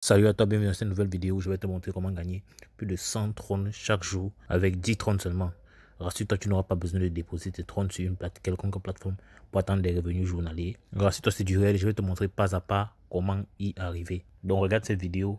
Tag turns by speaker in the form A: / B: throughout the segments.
A: Salut à toi, bienvenue dans cette nouvelle vidéo où je vais te montrer comment gagner plus de 100 trônes chaque jour avec 10 trônes seulement. Rassure-toi, tu n'auras pas besoin de déposer tes trônes sur une quelconque plateforme pour attendre des revenus journaliers. Rassure-toi, c'est du réel, je vais te montrer pas à pas comment y arriver. Donc regarde cette vidéo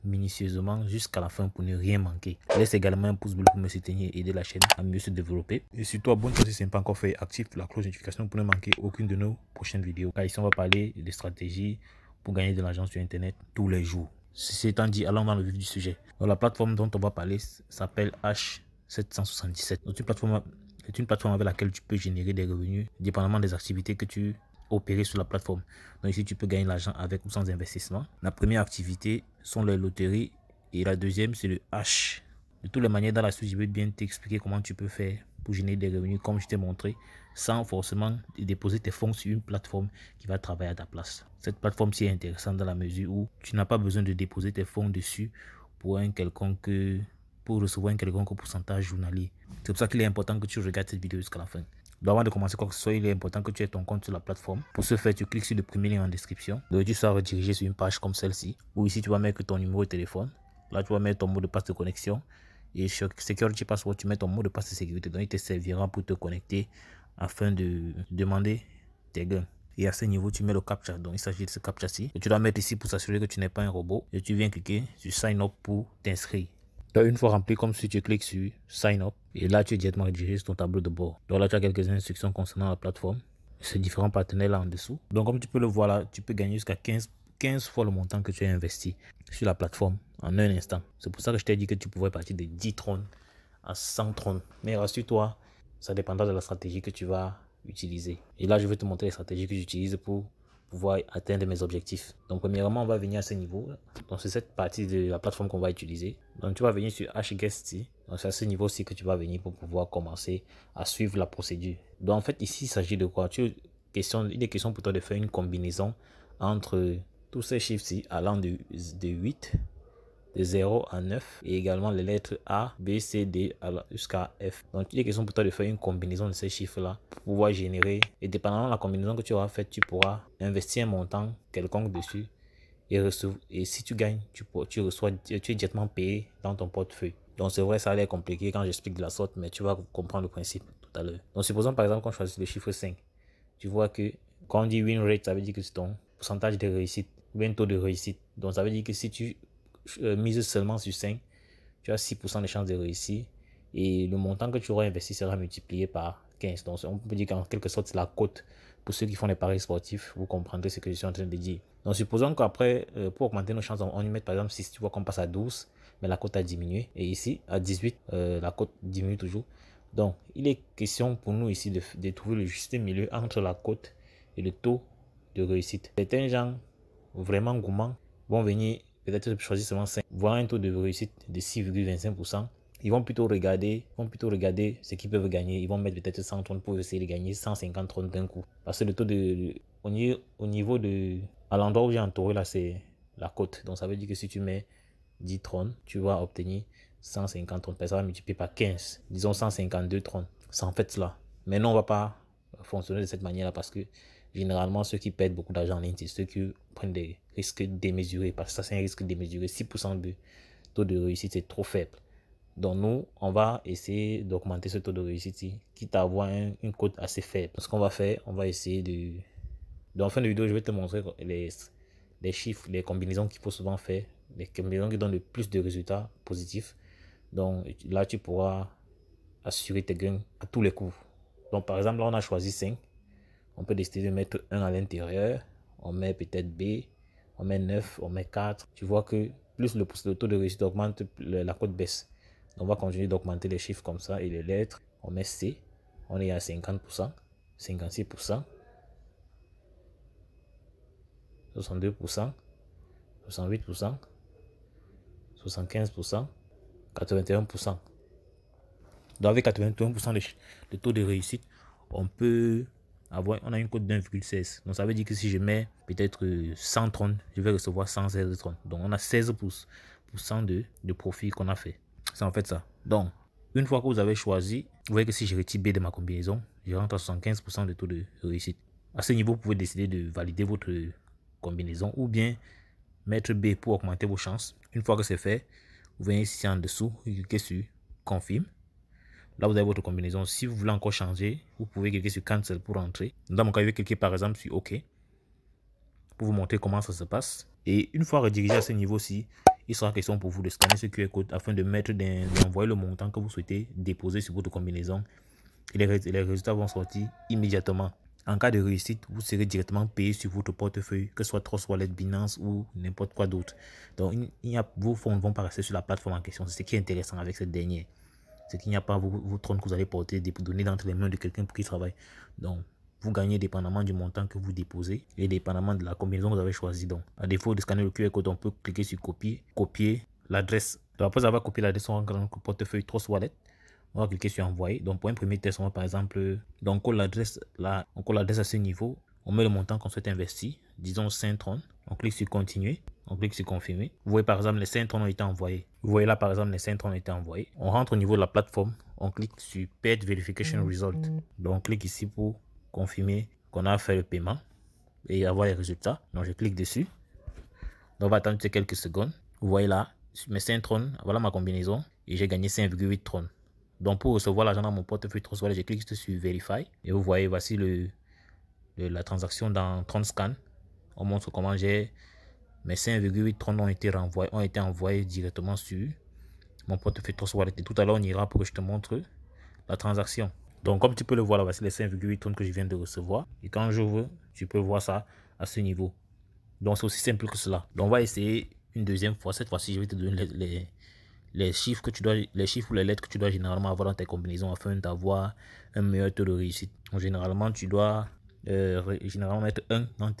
A: minutieusement jusqu'à la fin pour ne rien manquer. Laisse également un pouce bleu pour me soutenir et aider la chaîne à mieux se développer. Et surtout, abonne-toi si ce n'est pas encore fait, active la cloche de notification pour ne manquer aucune de nos prochaines vidéos. Car ici, on va parler de stratégies pour gagner de l'argent sur Internet tous les jours. Ceci étant dit, allons dans le vif du sujet. Donc, la plateforme dont on va parler s'appelle H777. C'est une plateforme avec laquelle tu peux générer des revenus dépendamment des activités que tu opérer sur la plateforme. Donc ici, tu peux gagner l'argent avec ou sans investissement. La première activité sont les loteries et la deuxième, c'est le H. De toutes les manières, dans la suite, je vais bien t'expliquer comment tu peux faire pour générer des revenus comme je t'ai montré sans forcément déposer tes fonds sur une plateforme qui va travailler à ta place. Cette plateforme-ci est intéressante dans la mesure où tu n'as pas besoin de déposer tes fonds dessus pour recevoir un quelconque pourcentage journalier. C'est pour ça qu'il est important que tu regardes cette vidéo jusqu'à la fin. Donc avant de commencer quoi que ce soit, il est important que tu aies ton compte sur la plateforme. Pour ce faire, tu cliques sur le premier lien en description. Donc tu seras redirigé sur une page comme celle-ci, où ici tu vas mettre ton numéro de téléphone. Là tu vas mettre ton mot de passe de connexion. Et sur Security Password, tu mets ton mot de passe de sécurité. Donc il te servira pour te connecter afin de demander tes gains. Et à ce niveau, tu mets le CAPTCHA. Donc il s'agit de ce CAPTCHA-ci. Tu dois mettre ici pour s'assurer que tu n'es pas un robot. Et tu viens cliquer sur Sign Up pour t'inscrire. Donc une fois rempli, comme si tu cliques sur Sign Up, et là tu es directement redirigé sur ton tableau de bord. Donc là tu as quelques instructions concernant la plateforme, ces différents partenaires là en dessous. Donc comme tu peux le voir là, tu peux gagner jusqu'à 15 fois le montant que tu as investi sur la plateforme en un instant. C'est pour ça que je t'ai dit que tu pouvais partir de 10 trônes à 100 trônes. Mais rassure-toi, ça dépendra de la stratégie que tu vas utiliser. Et là je vais te montrer les stratégies que j'utilise pour pouvoir atteindre mes objectifs. Donc premièrement, on va venir à ce niveau. Donc c'est cette partie de la plateforme qu'on va utiliser. Donc tu vas venir sur HGuest. Donc c'est à ce niveau-ci que tu vas venir pour pouvoir commencer à suivre la procédure. Donc en fait ici il s'agit de quoi? Il est question pour toi de faire une combinaison entre tous ces chiffres-ci allant de 8, de 0 à 9 et également les lettres A, B, C, D jusqu'à F. Donc il est question pour toi de faire une combinaison de ces chiffres-là pour pouvoir générer, et dépendamment de la combinaison que tu auras faite, tu pourras investir un montant quelconque dessus et si tu gagnes, tu es directement payé dans ton portefeuille. Donc c'est vrai, ça a l'air compliqué quand j'explique de la sorte, mais tu vas comprendre le principe tout à l'heure. Donc supposons par exemple qu'on choisit le chiffre 5. Tu vois que quand on dit win rate, ça veut dire que c'est ton pourcentage de réussite, ou bien taux de réussite. Donc ça veut dire que si tu mise seulement sur 5, tu as 6% de chances de réussir et le montant que tu auras investi sera multiplié par 15. Donc on peut dire qu'en quelque sorte c'est la cote. Pour ceux qui font les paris sportifs, vous comprendrez ce que je suis en train de dire. Donc supposons qu'après, pour augmenter nos chances, on y met par exemple 6, tu vois qu'on passe à 12, mais la cote a diminué. Et ici, à 18, la cote diminue toujours. Donc il est question pour nous ici de trouver le juste milieu entre la cote et le taux de réussite. Certains gens vraiment gourmands vont venir peut-être choisir seulement 5, voir un taux de réussite de 6,25%. Ils vont plutôt regarder ce qu'ils peuvent gagner. Ils vont mettre peut-être 100 trônes pour essayer de gagner 150 trônes d'un coup. Parce que le taux au niveau de, à l'endroit où j'ai entouré là, c'est la cote. Donc ça veut dire que si tu mets 10 trônes, tu vas obtenir 150 trônes. Ça va multiplier par 15. Disons 152 trônes. C'est en fait cela. Mais non, on ne va pas fonctionner de cette manière-là parce que généralement, ceux qui perdent beaucoup d'argent en ligne, c'est ceux qui prennent des risques démesurés. Parce que ça, c'est un risque démesuré. 6% de taux de réussite, c'est trop faible. Donc, nous, on va essayer d'augmenter ce taux de réussite, quitte à avoir une cote assez faible. Ce qu'on va faire, on va essayer de... Dans la fin de vidéo, je vais te montrer les chiffres, les combinaisons qu'il faut souvent faire, les combinaisons qui donnent le plus de résultats positifs. Donc, là, tu pourras assurer tes gains à tous les coups. Donc, par exemple, là, on a choisi 5. On peut décider de mettre 1 à l'intérieur. On met peut-être B. On met 9. On met 4. Tu vois que plus le taux de réussite augmente, la cote baisse. Donc on va continuer d'augmenter les chiffres comme ça et les lettres. On met C. On est à 50%, 56%, 62%, 68%, 75%, 81%. Donc avec 81% de taux de réussite, on a une cote d'1,16. Donc ça veut dire que si je mets peut-être 100 trônes, je vais recevoir 116 trônes. Donc on a 16% de profit qu'on a fait. C'est en fait ça. Donc une fois que vous avez choisi, vous voyez que si je retire B de ma combinaison, je rentre à 75% de taux de réussite. À ce niveau, vous pouvez décider de valider votre combinaison ou bien mettre B pour augmenter vos chances. Une fois que c'est fait, vous venez ici en dessous, vous cliquez sur confirme. Là, vous avez votre combinaison. Si vous voulez encore changer, vous pouvez cliquer sur cancel pour entrer. Dans mon cas, je vais cliquer par exemple sur OK pour vous montrer comment ça se passe. Et une fois redirigé à ce niveau-ci, il sera question pour vous de scanner ce QR code afin de mettre d'envoyer le montant que vous souhaitez déposer sur votre combinaison. Et les résultats vont sortir immédiatement. En cas de réussite, vous serez directement payé sur votre portefeuille, que ce soit Trust Wallet, Binance ou n'importe quoi d'autre. Donc, vos fonds ne vont pas rester sur la plateforme en question. C'est ce qui est intéressant avec cette dernière. C'est qu'il n'y a pas vos trônes que vous allez porter, donner entre les mains de quelqu'un pour qui travaille. Donc, vous gagnez dépendamment du montant que vous déposez et dépendamment de la combinaison que vous avez choisie. Donc, à défaut de scanner le QR code, on peut cliquer sur copier l'adresse. Donc, après avoir copié l'adresse, on rentre dans notre portefeuille Trust Wallet. On va cliquer sur envoyer. Donc, pour un premier test, on va par exemple, donc, on colle l'adresse là, on colle l'adresse à ce niveau. On met le montant qu'on souhaite investir, disons 5 trônes. On clique sur continuer. On clique sur confirmer. Vous voyez par exemple les 5 trônes ont été envoyés. Vous voyez là par exemple les 5 trônes ont été envoyés. On rentre au niveau de la plateforme. On clique sur Paid Verification Result. Donc on clique ici pour confirmer qu'on a fait le paiement et avoir les résultats. Donc je clique dessus. Donc on va attendre quelques secondes. Vous voyez là mes 5 trônes. Voilà ma combinaison. Et j'ai gagné 5,8 trônes. Donc pour recevoir l'argent dans mon portefeuille Trust Wallet, je clique sur Verify. Et vous voyez voici la transaction dans Tron Scan. On montre comment j'ai mes 5,8 trônes ont été envoyés directement sur mon portefeuille Trust Wallet. Et tout à l'heure, on ira pour que je te montre la transaction. Donc, comme tu peux le voir là, voici les 5,8 trônes que je viens de recevoir. Et quand je veux, tu peux voir ça à ce niveau. Donc, c'est aussi simple que cela. Donc, on va essayer une deuxième fois. Cette fois-ci, je vais te donner les chiffres ou les lettres que tu dois généralement avoir dans tes combinaisons afin d'avoir un meilleur taux de réussite. Donc, généralement, tu dois mettre 1 dans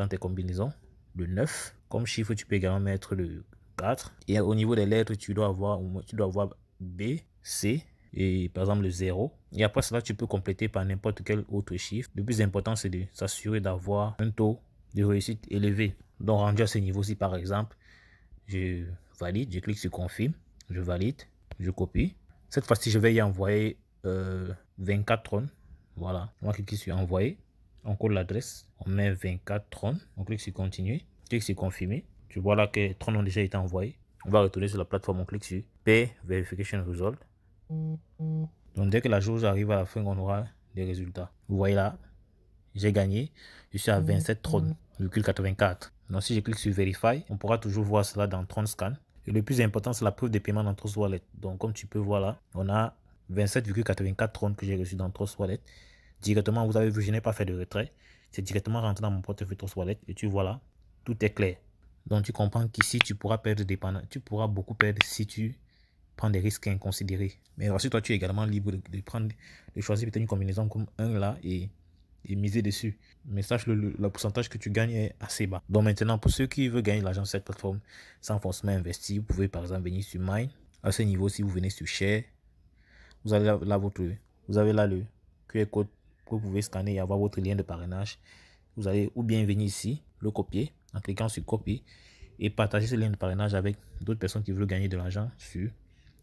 A: tes combinaisons. Le 9. Comme chiffre, tu peux également mettre le 4. Et au niveau des lettres, tu dois avoir B, C et par exemple le 0. Et après cela, tu peux compléter par n'importe quel autre chiffre. Le plus important, c'est de s'assurer d'avoir un taux de réussite élevé. Donc, rendu à ce niveau-ci, par exemple, je valide, je clique sur confirme, je valide, je copie. Cette fois-ci, je vais y envoyer 24 trônes. Voilà, on va cliquer sur envoyer. On colle l'adresse, on met 24 trônes, on clique sur continuer, clique sur confirmer. Tu vois là que les trônes ont déjà été envoyés. On va retourner sur la plateforme, on clique sur Pay Verification Result. Donc dès que la chose arrive à la fin, on aura les résultats. Vous voyez là, j'ai gagné, je suis à 27 trônes, 84. Donc si je clique sur Verify, on pourra toujours voir cela dans Tron Scan. Et le plus important, c'est la preuve de paiement dans Trust Wallet. Donc comme tu peux voir là, on a 27,84 trônes que j'ai reçu dans Trust Wallet. Directement, vous avez vu, je n'ai pas fait de retrait. C'est directement rentré dans mon portefeuille Trust Wallet. Et tu vois là, tout est clair. Donc tu comprends qu'ici, tu pourras perdre tu pourras beaucoup perdre si tu prends des risques inconsidérés. Mais ensuite, toi, tu es également libre de choisir peut-être une combinaison comme 1 là et miser dessus. Mais sache le pourcentage que tu gagnes est assez bas. Donc maintenant, pour ceux qui veulent gagner l'argent sur cette plateforme sans forcément investir, vous pouvez par exemple venir sur Mine. À ce niveau, si vous venez sur Share, vous avez là le QR code que vous pouvez scanner et avoir votre lien de parrainage. Vous allez ou bien venir ici, le copier en cliquant sur copier et partager ce lien de parrainage avec d'autres personnes qui veulent gagner de l'argent sur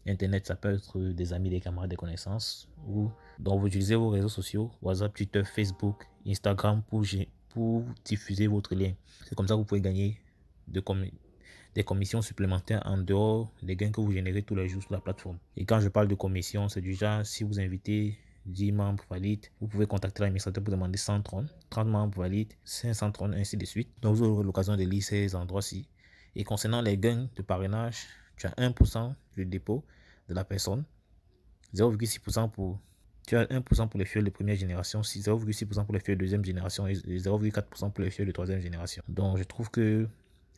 A: Internet. Ça peut être des amis, des camarades, des connaissances. Ou donc vous utilisez vos réseaux sociaux, WhatsApp, Twitter, Facebook, Instagram pour diffuser votre lien. C'est comme ça que vous pouvez gagner des commissions supplémentaires en dehors des gains que vous générez tous les jours sur la plateforme. Et quand je parle de commission, c'est du genre si vous invitez 10 membres valides, vous pouvez contacter l'administrateur pour demander 100 trônes, 30 membres valides, 500 trônes, ainsi de suite. Donc vous aurez l'occasion de lire ces endroits-ci. Et concernant les gains de parrainage, tu as 1% du dépôt de la personne, 0,6% pour... Tu as 1% pour les fioles de première génération, 0,6% pour les fioles de deuxième génération et 0,4% pour les fioles de troisième génération. Donc je trouve que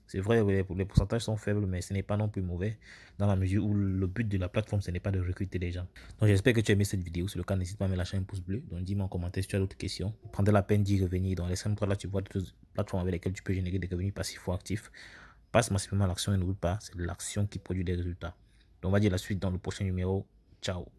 A: c'est vrai, les pourcentages sont faibles, mais ce n'est pas non plus mauvais dans la mesure où le but de la plateforme, ce n'est pas de recruter des gens. Donc j'espère que tu as aimé cette vidéo. Si c'est le cas, n'hésite pas à me lâcher un pouce bleu. Donc dis-moi en commentaire si tu as d'autres questions. Prends la peine d'y revenir. Dans les 5 là, tu vois d'autres plateformes avec lesquelles tu peux générer des revenus passifs ou actifs. Passe massivement à l'action et n'oublie pas, c'est l'action qui produit des résultats. Donc on va dire la suite dans le prochain numéro. Ciao.